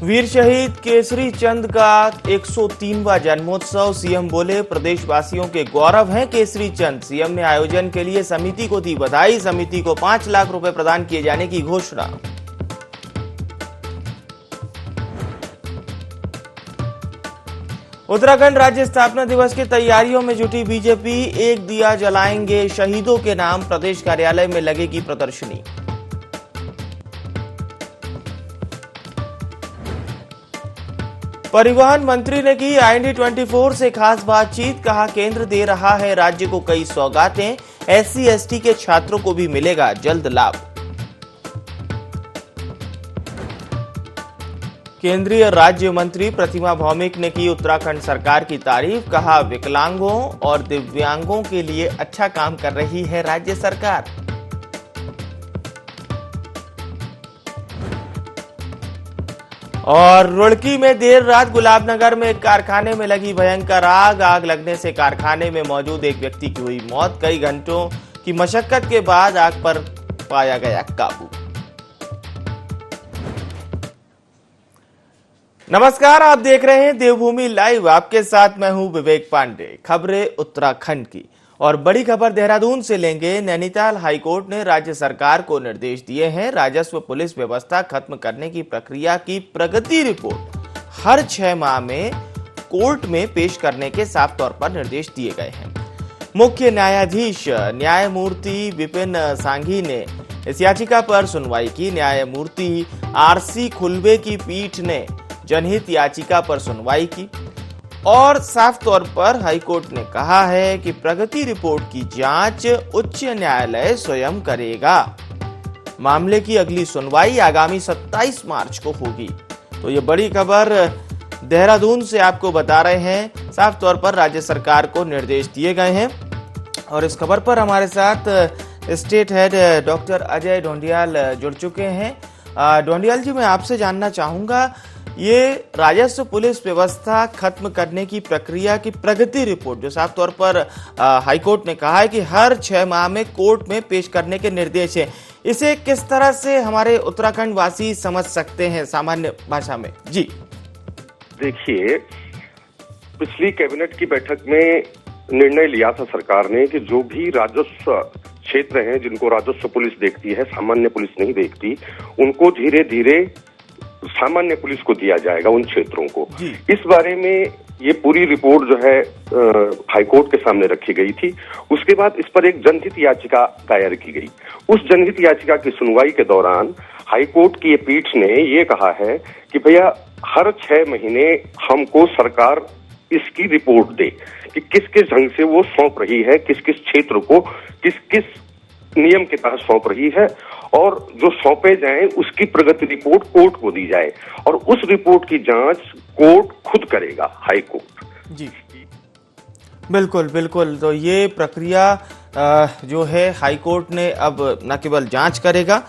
वीर शहीद केसरी चंद का 103वां जन्मोत्सव। सीएम बोले प्रदेशवासियों के गौरव हैं केसरी चंद। सीएम ने आयोजन के लिए समिति को दी बधाई। समिति को 5 लाख रुपए प्रदान किए जाने की घोषणा। उत्तराखंड राज्य स्थापना दिवस की तैयारियों में जुटी बीजेपी। एक दिया जलाएंगे शहीदों के नाम। प्रदेश कार्यालय में लगेगी प्रदर्शनी। परिवहन मंत्री ने की IND24 से खास बातचीत। कहा केंद्र दे रहा है राज्य को कई सौगातें। SC/ST के छात्रों को भी मिलेगा जल्द लाभ। केंद्रीय राज्य मंत्री प्रतिमा भौमिक ने की उत्तराखंड सरकार की तारीफ। कहा विकलांगों और दिव्यांगों के लिए अच्छा काम कर रही है राज्य सरकार। और रुड़की में देर रात गुलाबनगर में एक कारखाने में लगी भयंकर आग। आग लगने से कारखाने में मौजूद एक व्यक्ति की हुई मौत। कई घंटों की मशक्कत के बाद आग पर पाया गया काबू। नमस्कार, आप देख रहे हैं देवभूमि लाइव। आपके साथ मैं हूं विवेक पांडे। खबरें उत्तराखंड की और बड़ी खबर देहरादून से लेंगे। नैनीताल हाईकोर्ट ने राज्य सरकार को निर्देश दिए हैं। राजस्व पुलिस व्यवस्था खत्म करने की प्रक्रिया की प्रगति रिपोर्ट हर 6 माह में कोर्ट में पेश करने के साफ तौर पर निर्देश दिए गए हैं। मुख्य न्यायाधीश न्यायमूर्ति विपिन सांघी ने इस याचिका पर सुनवाई की। न्यायमूर्ति RC खुल्बे की पीठ ने जनहित याचिका पर सुनवाई की और साफ तौर पर हाईकोर्ट ने कहा है कि प्रगति रिपोर्ट की जांच उच्च न्यायालय स्वयं करेगा। मामले की अगली सुनवाई आगामी 27 मार्च को होगी। तो ये बड़ी खबर देहरादून से आपको बता रहे हैं। साफ तौर पर राज्य सरकार को निर्देश दिए गए हैं और इस खबर पर हमारे साथ state head doctor Ajay Dhoundiyal जुड़ चुके हैं। ढोंडियाल जी, मैं आपसे जानना चाहूंगा, ये राजस्व पुलिस व्यवस्था खत्म करने की प्रक्रिया की प्रगति रिपोर्ट जो साफ तौर पर हाईकोर्ट ने कहा है कि हर 6 माह में कोर्ट में पेश करने के निर्देश है, इसे किस तरह से हमारे उत्तराखंड वासी समझ सकते हैं सामान्य भाषा में? जी देखिए, पिछली कैबिनेट की बैठक में निर्णय लिया था सरकार ने कि जो भी राजस्व क्षेत्र हैं जिनको राजस्व पुलिस देखती है, सामान्य पुलिस नहीं देखती, उनको धीरे धीरे सामान्य पुलिस को दिया जाएगा उन क्षेत्रों को। इस बारे में ये पूरी रिपोर्ट जो है हाईकोर्ट के सामने रखी गई थी। उसके बाद इस पर एक जनहित याचिका दायर की गई। उस जनहित याचिका की सुनवाई के दौरान हाईकोर्ट की ये पीठ ने ये कहा है कि भैया हर 6 महीने हमको सरकार इसकी रिपोर्ट दे कि किस किस ढंग से वो सौंप रही है, किस किस क्षेत्र को किस किस नियम के तहत सौंप रही है, और जो सौंपे जाएं उसकी प्रगति रिपोर्ट कोर्ट को दी जाए और उस रिपोर्ट की जांच कोर्ट खुद करेगा, हाई कोर्ट। जी बिल्कुल बिल्कुल। तो ये प्रक्रिया जो है हाई कोर्ट ने अब न केवल जांच करेगा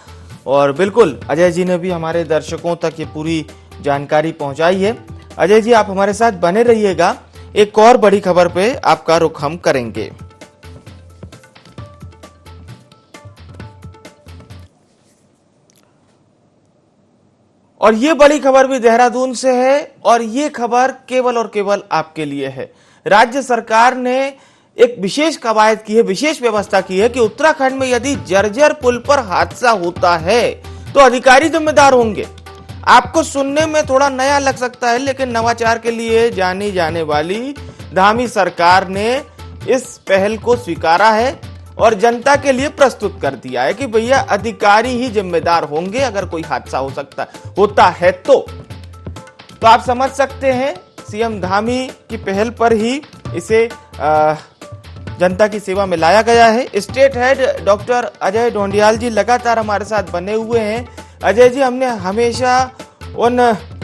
और बिल्कुल अजय जी ने भी हमारे दर्शकों तक ये पूरी जानकारी पहुंचाई है। अजय जी, आप हमारे साथ बने रहिएगा। एक और बड़ी खबर पे आपका रुख हम करेंगे। और ये बड़ी खबर भी देहरादून से है और ये खबर केवल और केवल आपके लिए है। राज्य सरकार ने एक विशेष कवायद की है, विशेष व्यवस्था की है कि उत्तराखंड में यदि जर्जर पुल पर हादसा होता है तो अधिकारी जिम्मेदार होंगे। आपको सुनने में थोड़ा नया लग सकता है, लेकिन नवाचार के लिए जानी जाने वाली धामी सरकार ने इस पहल को स्वीकारा है और जनता के लिए प्रस्तुत कर दिया है कि भैया अधिकारी ही जिम्मेदार होंगे अगर कोई हादसा होता है तो आप समझ सकते हैं सीएम धामी की पहल पर ही इसे जनता की सेवा में लाया गया है। State head doctor Ajay Dhondiyal ji लगातार हमारे साथ बने हुए हैं। अजय जी, हमने हमेशा उन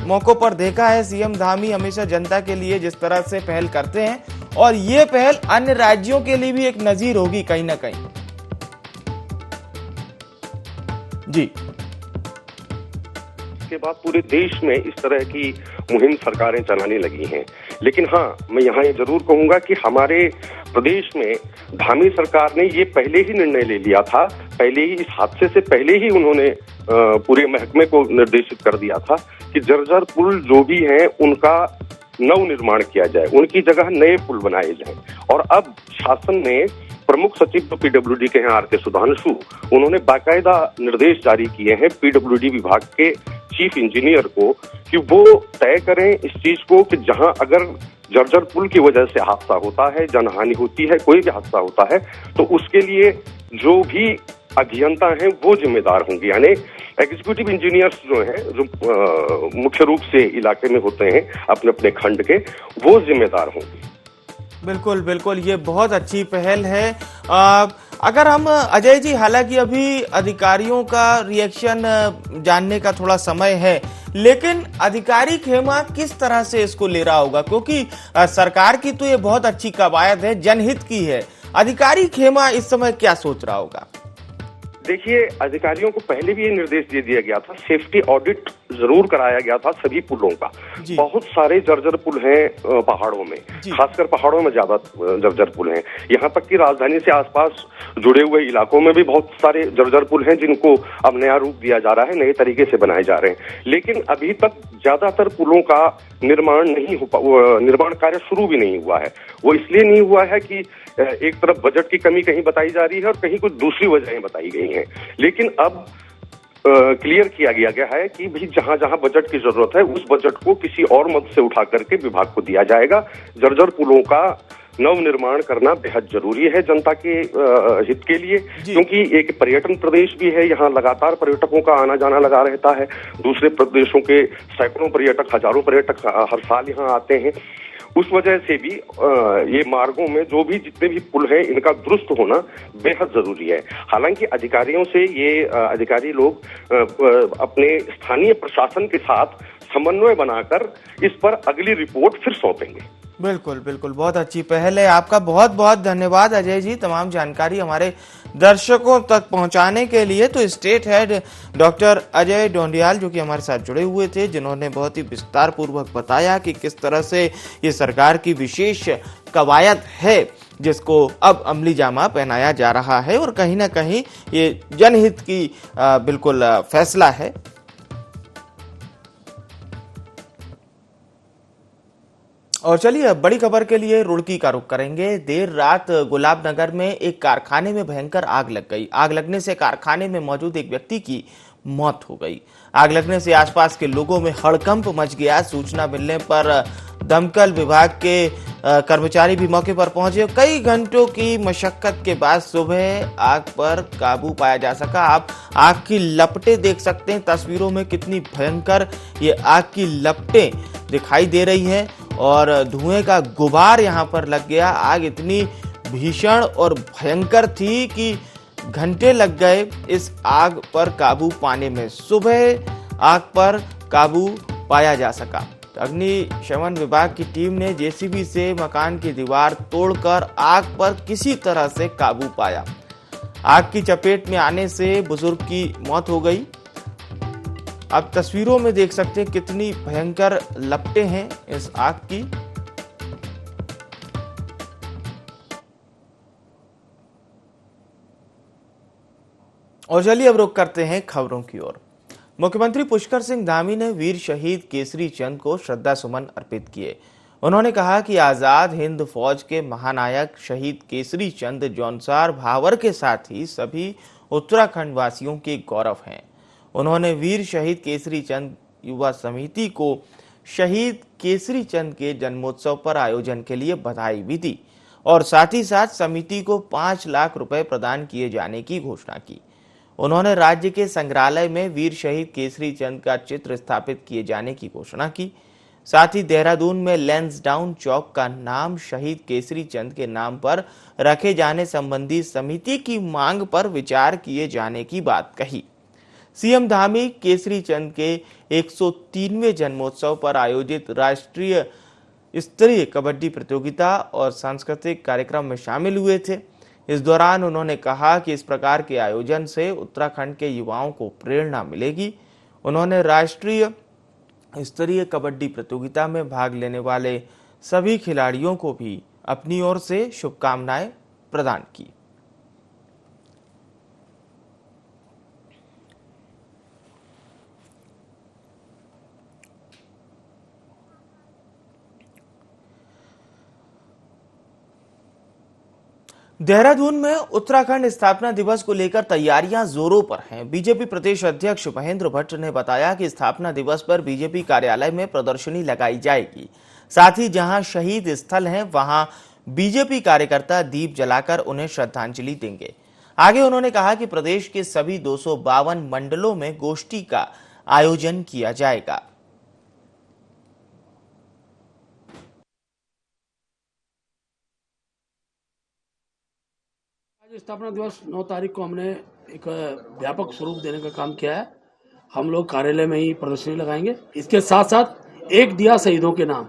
मौकों पर देखा है सीएम धामी हमेशा जनता के लिए जिस तरह से पहल करते हैं और ये पहल अन्य राज्यों के लिए भी एक नजीर होगी कहीं ना कहीं। जी, इसके बाद पूरे देश में इस तरह की मुहिम सरकारें चलाने लगी हैं। लेकिन हाँ, मैं यहाँ ये जरूर कहूंगा कि हमारे प्रदेश में धामी सरकार ने ये पहले ही निर्णय ले लिया था, पहले ही इस हादसे से पहले ही उन्होंने पूरे महकमे को निर्देशित कर दिया था कि जर्जर पुल जो भी हैं उनका नव निर्माण किया जाए, उनकी जगह नए पुल बनाए जाएं। और अब शासन ने प्रमुख सचिव तो पीडब्ल्यूडी के हैं आर.के. सुधांशु, उन्होंने बाकायदा निर्देश जारी किए हैं पीडब्ल्यूडी विभाग के चीफ इंजीनियर को कि वो तय करें इस चीज को कि जहां अगर जर्जर पुल की वजह से हादसा होता है, जनहानि होती है, कोई भी हादसा होता है, तो उसके लिए जो भी अभियंता हैं वो जिम्मेदार होंगे, यानी एग्जीक्यूटिव इंजीनियर्स जो हैं, जो मुख्य रूप से इलाके में होते हैं अपने अपने खंड के, वो जिम्मेदार होंगे। बिल्कुल बिल्कुल, ये बहुत अच्छी पहल है। अगर हम अजय जी, हालांकि अभी अधिकारियों का रिएक्शन जानने का थोड़ा समय है, लेकिन अधिकारी खेमा किस तरह से इसको ले रहा होगा, क्योंकि सरकार की तो ये बहुत अच्छी कवायद है, जनहित की है। अधिकारी खेमा इस समय क्या सोच रहा होगा? देखिए, अधिकारियों को पहले भी ये निर्देश दे दिया गया था, सेफ्टी ऑडिट जरूर कराया गया था सभी पुलों का। बहुत सारे जर्जर पुल हैं पहाड़ों में, खासकर पहाड़ों में ज्यादा जर्जर पुल हैं। यहाँ तक कि राजधानी से आसपास जुड़े हुए इलाकों में भी बहुत सारे जर्जर पुल हैं जिनको अब नया रूप दिया जा रहा है, नए तरीके से बनाए जा रहे हैं। लेकिन अभी तक ज्यादातर पुलों का निर्माण कार्य शुरू भी नहीं हुआ है। वो इसलिए नहीं हुआ है कि एक तरफ बजट की कमी कहीं बताई जा रही है और कहीं कुछ दूसरी वजहें बताई गई हैं। लेकिन अब क्लियर किया गया है कि भाई जहां जहां बजट की जरूरत है उस बजट को किसी और मद से उठा करके विभाग को दिया जाएगा। जर्जर पुलों का नव निर्माण करना बेहद जरूरी है जनता के हित के लिए, क्योंकि एक पर्यटन प्रदेश भी है, यहाँ लगातार पर्यटकों का आना जाना लगा रहता है। दूसरे प्रदेशों के सैकड़ों पर्यटक, हजारों पर्यटक हर साल यहाँ आते हैं। उस वजह से भी ये मार्गों में जो भी जितने भी पुल हैं इनका दुरुस्त होना बेहद जरूरी है। हालांकि अधिकारियों से ये अधिकारी लोग अपने स्थानीय प्रशासन के साथ समन्वय बनाकर इस पर अगली रिपोर्ट फिर सौंपेंगे। बिल्कुल बिल्कुल, बहुत अच्छी पहल है। आपका बहुत बहुत धन्यवाद अजय जी, तमाम जानकारी हमारे दर्शकों तक पहुंचाने के लिए। तो state head doctor Ajay Dhoundiyal जो कि हमारे साथ जुड़े हुए थे, जिन्होंने बहुत ही विस्तार पूर्वक बताया कि किस तरह से ये सरकार की विशेष कवायद है जिसको अब अमली जामा पहनाया जा रहा है, और कहीं ना कहीं ये जनहित की बिल्कुल फैसला है। और चलिए अब बड़ी खबर के लिए रुड़की का रुख करेंगे। देर रात गुलाबनगर में एक कारखाने में भयंकर आग लग गई। आग लगने से कारखाने में मौजूद एक व्यक्ति की मौत हो गई। आग लगने से आसपास के लोगों में हड़कंप मच गया। सूचना मिलने पर दमकल विभाग के कर्मचारी भी मौके पर पहुंचे। कई घंटों की मशक्कत के बाद सुबह आग पर काबू पाया जा सका। आप आग की लपटें देख सकते हैं तस्वीरों में, कितनी भयंकर ये आग की लपटें दिखाई दे रही हैं और धुएं का गुबार यहाँ पर लग गया। आग इतनी भीषण और भयंकर थी कि घंटे लग गए इस आग पर काबू पाने में। सुबह आग पर काबू पाया जा सका। अग्निशमन विभाग की टीम ने जेसीबी से मकान की दीवार तोड़कर आग पर किसी तरह से काबू पाया। आग की चपेट में आने से बुजुर्ग की मौत हो गई। आप तस्वीरों में देख सकते हैं कितनी भयंकर लपटें हैं इस आग की। और चलिए अब रुख करते हैं खबरों की ओर। मुख्यमंत्री पुष्कर सिंह धामी ने वीर शहीद केसरी चंद को श्रद्धा सुमन अर्पित किए। उन्होंने कहा कि आजाद हिंद फौज के महानायक शहीद केसरी चंद जौनसार भावर के साथ ही सभी उत्तराखंड वासियों के गौरव हैं। उन्होंने वीर शहीद केसरी चंद युवा समिति को शहीद केसरी चंद के जन्मोत्सव पर आयोजन के लिए बधाई भी दी और साथ ही साथ समिति को 5 लाख रुपए प्रदान किए जाने की घोषणा की। उन्होंने राज्य के संग्रहालय में वीर शहीद केसरी चंद का चित्र स्थापित किए जाने की घोषणा की। साथ ही देहरादून में लैंसडाउन चौक का नाम शहीद केसरी चंद के नाम पर रखे जाने संबंधी समिति की मांग पर विचार किए जाने की बात कही। सीएम धामी केसरी चंद के 103वें जन्मोत्सव पर आयोजित राष्ट्रीय स्तरीय कबड्डी प्रतियोगिता और सांस्कृतिक कार्यक्रम में शामिल हुए थे। इस दौरान उन्होंने कहा कि इस प्रकार के आयोजन से उत्तराखंड के युवाओं को प्रेरणा मिलेगी। उन्होंने राष्ट्रीय स्तरीय कबड्डी प्रतियोगिता में भाग लेने वाले सभी खिलाड़ियों को भी अपनी ओर से शुभकामनाएं प्रदान की। देहरादून में उत्तराखंड स्थापना दिवस को लेकर तैयारियां जोरों पर हैं। बीजेपी प्रदेश अध्यक्ष महेंद्र भट्ट ने बताया कि स्थापना दिवस पर बीजेपी कार्यालय में प्रदर्शनी लगाई जाएगी। साथ ही जहां शहीद स्थल हैं वहां बीजेपी कार्यकर्ता दीप जलाकर उन्हें श्रद्धांजलि देंगे। आगे उन्होंने कहा कि प्रदेश के सभी 252 मंडलों में गोष्ठी का आयोजन किया जाएगा। आज स्थापना दिवस 9 तारीख को हमने एक व्यापक स्वरूप देने का काम किया है। हम लोग कार्यालय में ही प्रदर्शनी लगाएंगे। इसके साथ साथ एक दिया शहीदों के नाम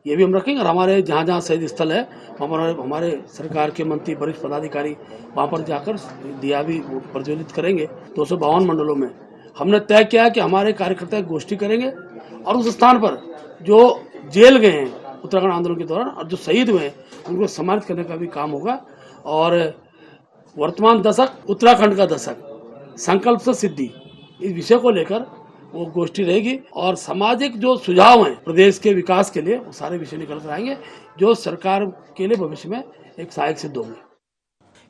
ये भी हम रखेंगे और हमारे जहाँ जहाँ शहीद स्थल है हमारे सरकार के मंत्री वरिष्ठ पदाधिकारी वहाँ पर जाकर दिया भी प्रज्वलित करेंगे। 252 मंडलों में हमने तय किया कि हमारे कार्यकर्ता एक गोष्ठी करेंगे और उस स्थान पर जो जेल गए हैं उत्तराखंड आंदोलन के दौरान और जो शहीद हुए हैं उनको सम्मानित करने का भी काम होगा। और वर्तमान दशक उत्तराखंड का दशक, संकल्प से सिद्धि, इस विषय को लेकर वो गोष्ठी रहेगी और सामाजिक जो सुझाव हैं प्रदेश के विकास के लिए वो सारे विषय निकल कर आएंगे जो सरकार के लिए भविष्य में एक सहायक सिद्ध होंगे।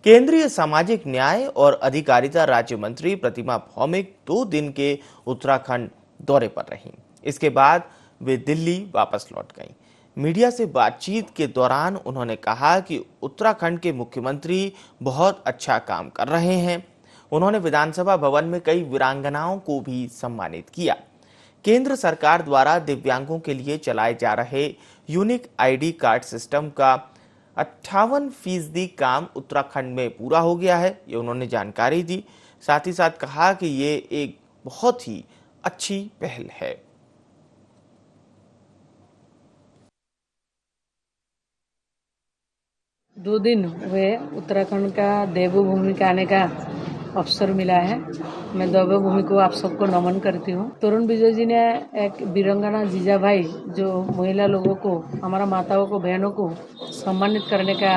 केंद्रीय सामाजिक न्याय और अधिकारिता राज्य मंत्री प्रतिमा भौमिक 2 दिन के उत्तराखंड दौरे पर रहीं। इसके बाद वे दिल्ली वापस लौट गईं। मीडिया से बातचीत के दौरान उन्होंने कहा कि उत्तराखंड के मुख्यमंत्री बहुत अच्छा काम कर रहे हैं। उन्होंने विधानसभा भवन में कई वीरांगनाओं को भी सम्मानित किया। केंद्र सरकार द्वारा दिव्यांगों के लिए चलाए जा रहे यूनिक आईडी कार्ड सिस्टम का 58% काम उत्तराखंड में पूरा हो गया है, ये उन्होंने जानकारी दी। साथ ही साथ कहा कि ये एक बहुत ही अच्छी पहल है। दो दिन हुए उत्तराखंड का देवभूमि का आने का अवसर मिला है। मैं देवभूमि को आप सबको नमन करती हूँ। तरुण विजय जी ने एक वीरंगना जीजाभाई जो महिला लोगों को, हमारा माताओं को, बहनों को सम्मानित करने का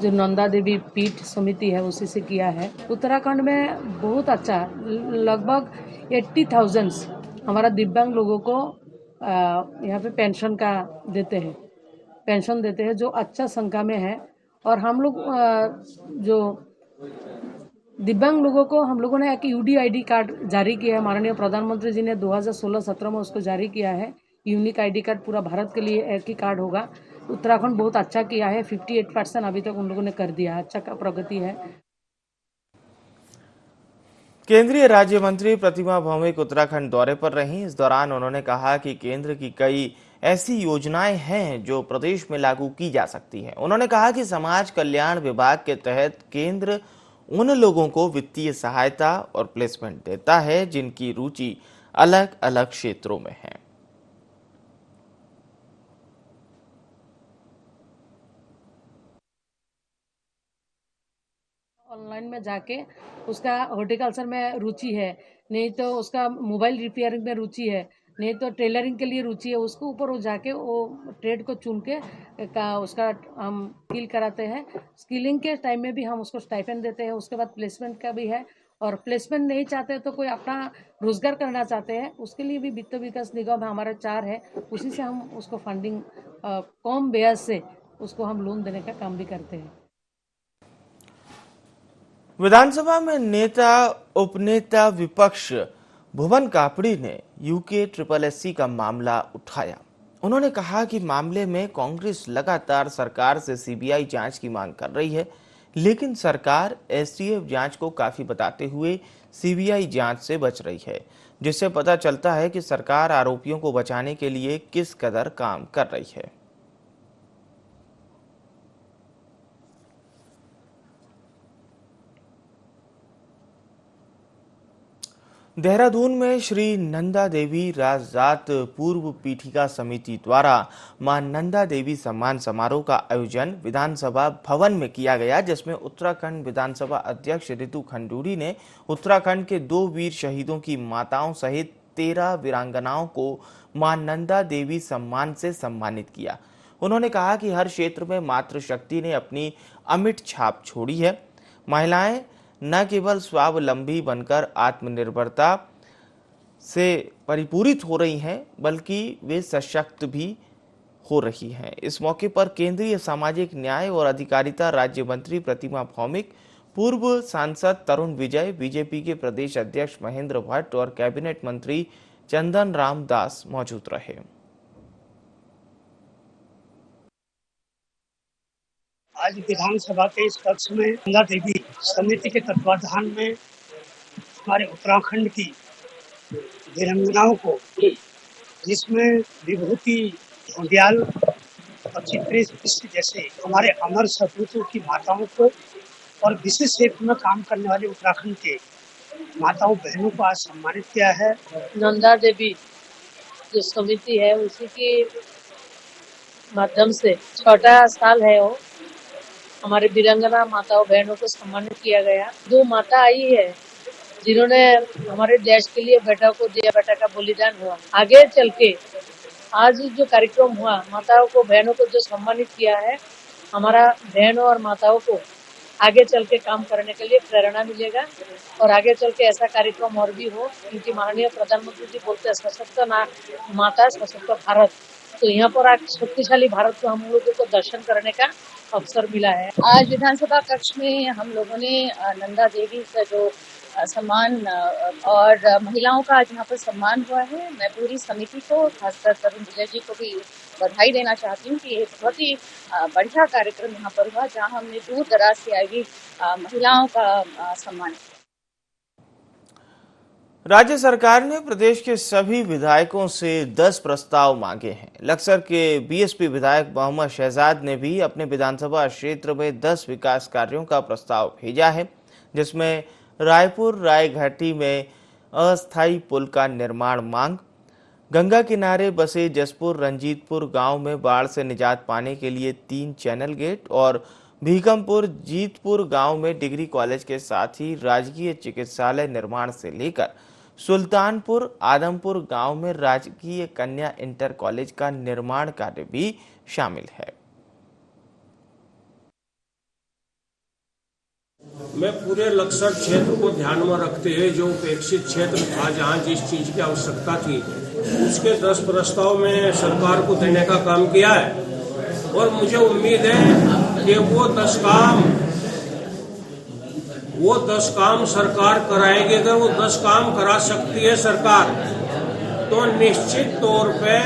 जो नंदा देवी पीठ समिति है उसी से किया है। उत्तराखंड में बहुत अच्छा, लगभग 80,000 हमारा दिव्यांग लोगों को यहाँ पे पेंशन देते हैं जो अच्छा संख्या में है। और हम लोग जो दिव्यांग लोगों को हम लोगों ने एक यूडीआईडी कार्ड जारी किया है। माननीय प्रधानमंत्री जी ने 2016-17 में उसको जारी किया है। यूनिक आईडी कार्ड पूरा भारत के लिए एक ही कार्ड होगा। उत्तराखंड बहुत अच्छा किया है। 58% अभी तक उन लोगों ने कर दिया है। अच्छा प्रगति है। केंद्रीय राज्य मंत्री प्रतिमा भौमिक उत्तराखंड दौरे पर रहीं। इस दौरान उन्होंने कहा कि केंद्र की कई ऐसी योजनाएं हैं जो प्रदेश में लागू की जा सकती हैं। उन्होंने कहा कि समाज कल्याण विभाग के तहत केंद्र उन लोगों को वित्तीय सहायता और प्लेसमेंट देता है जिनकी रुचि अलग अलग क्षेत्रों में है। ऑनलाइन में जाके उसका हॉर्टिकल्चर में रुचि है, नहीं तो उसका मोबाइल रिपेयरिंग में रुचि है, नहीं तो टेलरिंग के लिए रुचि है, उसके ऊपर वो जाके वो ट्रेड को चुन के उसका हम स्किल कराते हैं। स्किलिंग के टाइम में भी हम उसको स्टाइपेंड देते हैं। उसके बाद प्लेसमेंट का भी है। और प्लेसमेंट नहीं चाहते तो कोई अपना रोजगार करना चाहते हैं उसके लिए भी वित्त विकास निगम हमारा 4 है, उसी से हम उसको फंडिंग कम ब्याज से उसको हम लोन देने का काम भी करते हैं। विधानसभा में नेता उपनेता विपक्ष भुवन कापड़ी ने यूके SSC का मामला उठाया। उन्होंने कहा कि मामले में कांग्रेस लगातार सरकार से सीबीआई जांच की मांग कर रही है, लेकिन सरकार STF जांच को काफी बताते हुए सीबीआई जांच से बच रही है, जिससे पता चलता है कि सरकार आरोपियों को बचाने के लिए किस कदर काम कर रही है। देहरादून में श्री नंदा देवी राजजात पूर्व पीठिका समिति द्वारा मां नंदा देवी सम्मान समारोह का आयोजन विधानसभा भवन में किया गया, जिसमें उत्तराखंड विधानसभा अध्यक्ष रितु खंडूरी ने उत्तराखंड के 2 वीर शहीदों की माताओं सहित 13 वीरांगनाओं को मां नंदा देवी सम्मान से सम्मानित किया। उन्होंने कहा कि हर क्षेत्र में मातृशक्ति ने अपनी अमिट छाप छोड़ी है। महिलाएं न केवल स्वावलंबी बनकर आत्मनिर्भरता से परिपूरित हो रही हैं, बल्कि वे सशक्त भी हो रही हैं। इस मौके पर केंद्रीय सामाजिक न्याय और अधिकारिता राज्य मंत्री प्रतिमा भौमिक, पूर्व सांसद तरुण विजय, बीजेपी के प्रदेश अध्यक्ष महेंद्र भट्ट और कैबिनेट मंत्री चंदन राम दास मौजूद रहे। आज विधानसभा के इस कक्ष में गंगा देवी समिति के तत्वाधान में हमारे उत्तराखंड की वीरांगनाओं को, जिसमें विभूति ढोंडियाल और चित्री जैसे हमारे अमर सपूतों की माताओं को और विशेष क्षेत्र में काम करने वाले उत्तराखंड के माताओं बहनों को आज सम्मानित किया है। नंदा देवी जो समिति है उसी के माध्यम से 6वां साल है वो हमारे वीरांगना माताओं बहनों को सम्मानित किया गया। 2 माता आई है जिन्होंने हमारे देश के लिए बेटा को दिया, बेटा का बलिदान हुआ। आगे चल के आज जो कार्यक्रम हुआ, माताओं को बहनों को जो सम्मानित किया है, हमारा बहनों और माताओं को आगे चल के काम करने के लिए प्रेरणा मिलेगा और आगे चल के ऐसा कार्यक्रम और भी हो, क्योंकि माननीय प्रधानमंत्री जी बोलते हैं सशक्त माता सशक्त भारत। तो यहाँ पर आज शक्तिशाली भारत को हम लोगों को दर्शन करने का अवसर मिला है। आज विधानसभा कक्ष में हम लोगों ने नंदा देवी का जो सम्मान और महिलाओं का आज यहाँ पर सम्मान हुआ है। मैं पूरी समिति को, खासकर तरुण विजय जी को भी बधाई देना चाहती हूँ कि ये बहुत ही बढ़िया कार्यक्रम यहाँ पर हुआ, जहाँ हमने दूर दराज से आई हुई महिलाओं का सम्मान किया। राज्य सरकार ने प्रदेश के सभी विधायकों से 10 प्रस्ताव मांगे हैं। लक्सर के बीएसपी विधायक मोहम्मद शहजाद ने भी अपने विधानसभा क्षेत्र में 10 विकास कार्यों का प्रस्ताव भेजा है, जिसमें रायपुर रायघाटी में अस्थायी पुल का निर्माण मांग, गंगा किनारे बसे जसपुर रंजीतपुर गांव में बाढ़ से निजात पाने के लिए 3 चैनल गेट और भीकमपुर जीतपुर गांव में डिग्री कॉलेज के साथ ही राजकीय चिकित्सालय निर्माण से लेकर सुल्तानपुर आदमपुर गांव में राजकीय कन्या इंटर कॉलेज का निर्माण कार्य भी शामिल है। मैं पूरे लक्सर क्षेत्र को ध्यान में रखते हुए जो उपेक्षित क्षेत्र था, जहां जिस चीज की आवश्यकता थी, उसके 10 प्रस्ताव में सरकार को देने का काम किया है और मुझे उम्मीद है कि वो 10 काम सरकार कराएगी। अगर वो 10 काम करा सकती है सरकार, तो निश्चित तौर पे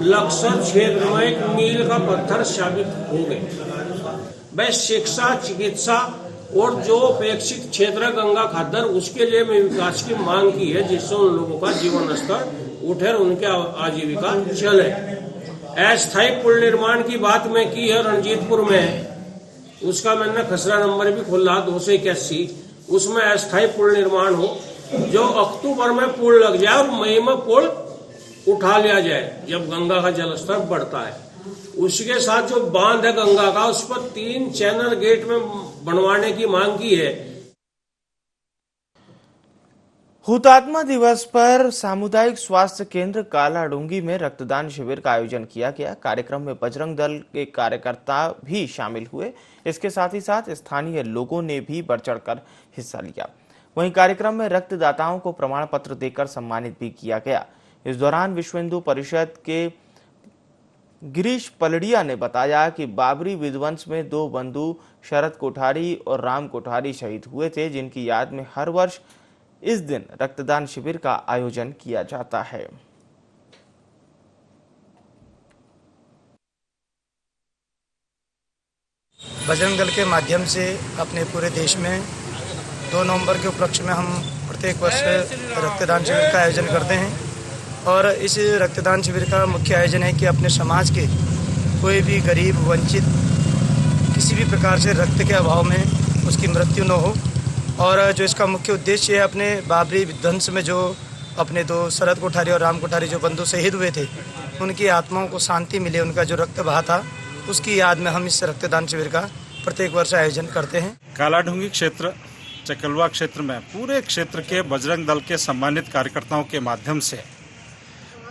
लक्सर क्षेत्र में एक मील का पत्थर साबित होंगे। वह शिक्षा, चिकित्सा और जो अपेक्षित क्षेत्र गंगा खादर, उसके लिए मैं विकास की मांग की है, जिससे उन लोगों का जीवन स्तर उठे और उनके आजीविका चले। अस्थायी पुल निर्माण की बात मैं की है रंजीतपुर में, उसका मैंने खसरा नंबर भी खोला 281, उसमें अस्थायी पुल निर्माण हो, जो अक्टूबर में पुल लग जाए और मई में पुल उठा लिया जाए जब गंगा का जलस्तर बढ़ता है। उसके साथ जो बांध है गंगा का, उस पर 3 चैनल गेट में बनवाने की मांग की है। हुतात्मा दिवस पर सामुदायिक स्वास्थ्य केंद्र कालाडूंगी में रक्तदान शिविर का आयोजन किया गया। कार्यक्रम में बजरंग दल के कार्यकर्ता भी शामिल हुए। इसके साथ ही साथ स्थानीय लोगों ने भी बढ़ चढ़कर हिस्सा लिया। वहीं कार्यक्रम में रक्तदाताओं को प्रमाण पत्र देकर सम्मानित भी किया गया। इस दौरान विश्व हिंदू परिषद के गिरीश पलड़िया ने बताया कि बाबरी विध्वंस में 2 बंधु शरद कोठारी और राम कोठारी शहीद हुए थे, जिनकी याद में हर वर्ष इस दिन रक्तदान शिविर का आयोजन किया जाता है। बजरंग दल के माध्यम से अपने पूरे देश में 2 नवंबर के उपलक्ष्य में हम प्रत्येक वर्ष रक्तदान शिविर का आयोजन करते हैं और इस रक्तदान शिविर का मुख्य आयोजन है कि अपने समाज के कोई भी गरीब, वंचित, किसी भी प्रकार से रक्त के अभाव में उसकी मृत्यु न हो। और जो इसका मुख्य उद्देश्य है, अपने बाबरी विध्वंस में जो अपने 2 शरद कोठारी और राम कोठारी जो बंधु शहीद हुए थे, उनकी आत्माओं को शांति मिले, उनका जो रक्त बहा था उसकी याद में हम इस रक्तदान शिविर का प्रत्येक वर्ष आयोजन करते हैं। कालाडूंगी क्षेत्र, चकलवा क्षेत्र में पूरे क्षेत्र के बजरंग दल के सम्मानित कार्यकर्ताओं के माध्यम से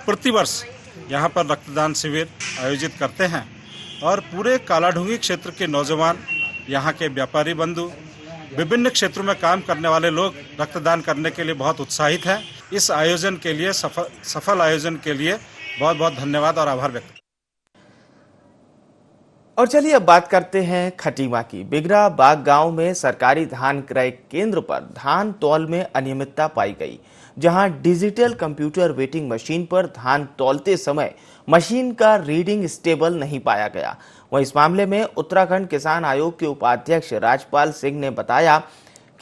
प्रतिवर्ष यहाँ पर रक्तदान शिविर आयोजित करते हैं और पूरे कालाढूंगी क्षेत्र के नौजवान, यहाँ के व्यापारी बंधु, विभिन्न क्षेत्रों में काम करने वाले लोग रक्तदान करने के लिए बहुत उत्साहित हैं। इस आयोजन के लिए सफल आयोजन के लिए बहुत बहुत धन्यवाद और आभार व्यक्त। और चलिए अब बात करते हैं खटीमा की। बिगरा बाग गांव में सरकारी धान क्रय केंद्र पर धान तौल में अनियमितता पाई गई, जहां डिजिटल कंप्यूटर वेटिंग मशीन पर धान तौलते समय मशीन का रीडिंग स्टेबल नहीं पाया गया। वहीं इस मामले में उत्तराखंड किसान आयोग के उपाध्यक्ष राजपाल सिंह ने बताया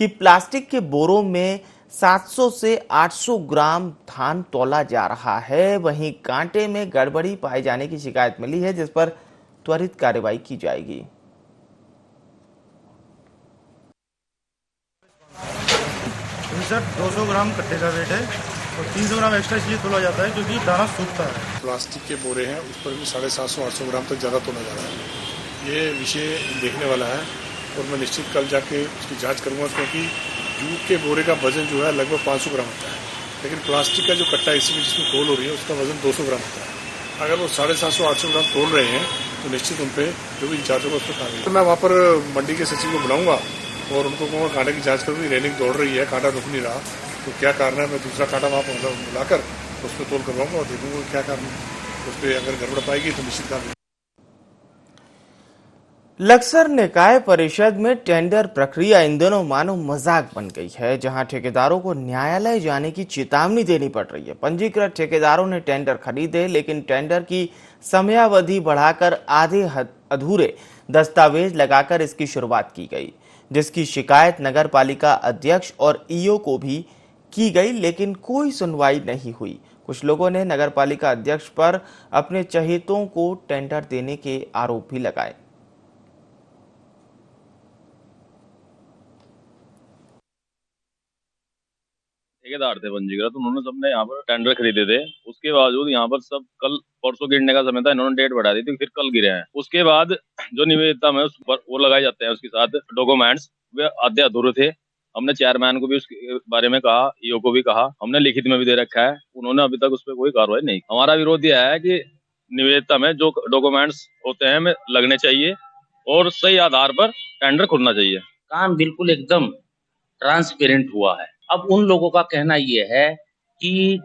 कि प्लास्टिक के बोरों में 700 से 800 ग्राम धान तौला जा रहा है। वहीं कांटे में गड़बड़ी पाए जाने की शिकायत मिली है, जिस पर त्वरित कार्रवाई की जाएगी। सर 200 ग्राम कट्टे का वेट है और 300 ग्राम एक्स्ट्रा इसलिए तोला जाता है क्योंकि दाना सूखता है। प्लास्टिक के बोरे हैं उस पर भी 750-800 ग्राम तक ज़्यादा तोला जा रहा है। ये विषय देखने वाला है और मैं निश्चित कल जाके उसकी जांच करूंगा, क्योंकि जूट के बोरे का वजन जो है लगभग 500 ग्राम होता है, लेकिन प्लास्टिक का जो कट्टा इसमें जिसमें तोल हो रही है उसका वजन 200 ग्राम होता है। अगर वो 750-800 ग्राम तोल रहे हैं तो निश्चित उन पर जो भी इंचार्ज होगा उस पर कार्रवाई। तो मैं वहाँ पर मंडी के सचिव को बुलाऊंगा और उनको कहूँगा कांटे की जांच करूँगी। रेलिंग दौड़ रही है, कांटा रुक नहीं रहा, तो क्या कारण है, मैं दूसरा कांटा वहाँ पर बुलाकर उस पर तोल करवाऊंगा और देखूंगा क्या कारण है। उस पर अगर गड़बड़ पाएगी तो निश्चित कार्रवाई। लक्सर निकाय परिषद में टेंडर प्रक्रिया इन दिनों मानो मजाक बन गई है, जहां ठेकेदारों को न्यायालय जाने की चेतावनी देनी पड़ रही है। पंजीकृत ठेकेदारों ने टेंडर खरीदे, लेकिन टेंडर की समयावधि बढ़ाकर आधे अधूरे दस्तावेज लगाकर इसकी शुरुआत की गई, जिसकी शिकायत नगर पालिका अध्यक्ष और ईओ को भी की गई, लेकिन कोई सुनवाई नहीं हुई। कुछ लोगों ने नगर पालिका अध्यक्ष पर अपने चहेतों को टेंडर देने के आरोप भी लगाए। ठेकेदार थे पंजीकृत, उन्होंने सबने यहाँ पर टेंडर खरीदे थे। उसके बावजूद यहाँ पर सब कल परसों गिरने का समय था, इन्होंने डेट बढ़ा दी थी, फिर कल गिरे हैं। उसके बाद जो निविदा में उस पर वो लगाए जाते हैं, उसके साथ डॉक्यूमेंट्स वे आधे अधूरे थे। हमने चेयरमैन को भी उसके बारे में कहा, ईओ को भी कहा, हमने लिखित में भी दे रखा है, उन्होंने अभी तक उस पर कोई कार्रवाई नहीं। हमारा विरोध यह है कि निविदा में जो डॉक्यूमेंट्स होते हैं हमें लगने चाहिए और सही आधार पर टेंडर खुलना चाहिए। काम बिल्कुल एकदम ट्रांसपेरेंट हुआ है। अब उन लोगों का कहना ये है कि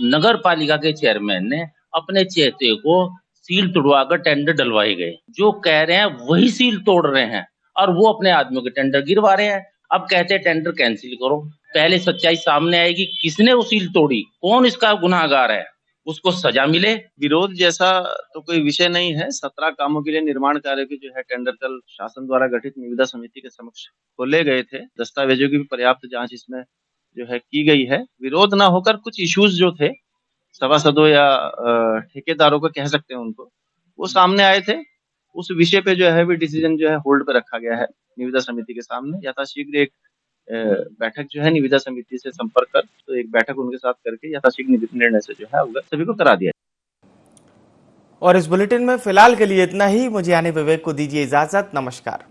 नगर पालिका के चेयरमैन ने अपने चहेते को सील तोड़वाकर टेंडर डलवाए गए। जो कह रहे हैं वही सील तोड़ रहे हैं और वो अपने आदमियों के टेंडर गिरवा रहे हैं। अब कहते हैं टेंडर कैंसिल करो। पहले सच्चाई सामने आएगी, किसने वो सील तोड़ी, कौन इसका गुनाहगार है, उसको सजा मिले। विरोध जैसा तो कोई विषय नहीं है। 17 कामों के लिए निर्माण कार्य के जो है टेंडर कल शासन द्वारा गठित निविदा समिति के समक्ष खोले गए थे। दस्तावेजों की भी पर्याप्त जांच इसमें जो है की गई है। विरोध ना होकर कुछ इश्यूज जो थे सभासदों या ठेकेदारों को कह सकते हैं उनको, वो सामने आए थे। उस विषय पे जो है भी डिसीजन जो है होल्ड पे रखा गया है निविदा समिति के सामने। यथाशीघ्र एक बैठक जो है निविदा समिति से संपर्क कर तो एक बैठक उनके साथ करके यथाशीघ्र निर्णय से जो है अवगत सभी को करा दिया। और इस बुलेटिन में फिलहाल के लिए इतना ही। मुझे यानी विवेक को दीजिए इजाजत। नमस्कार।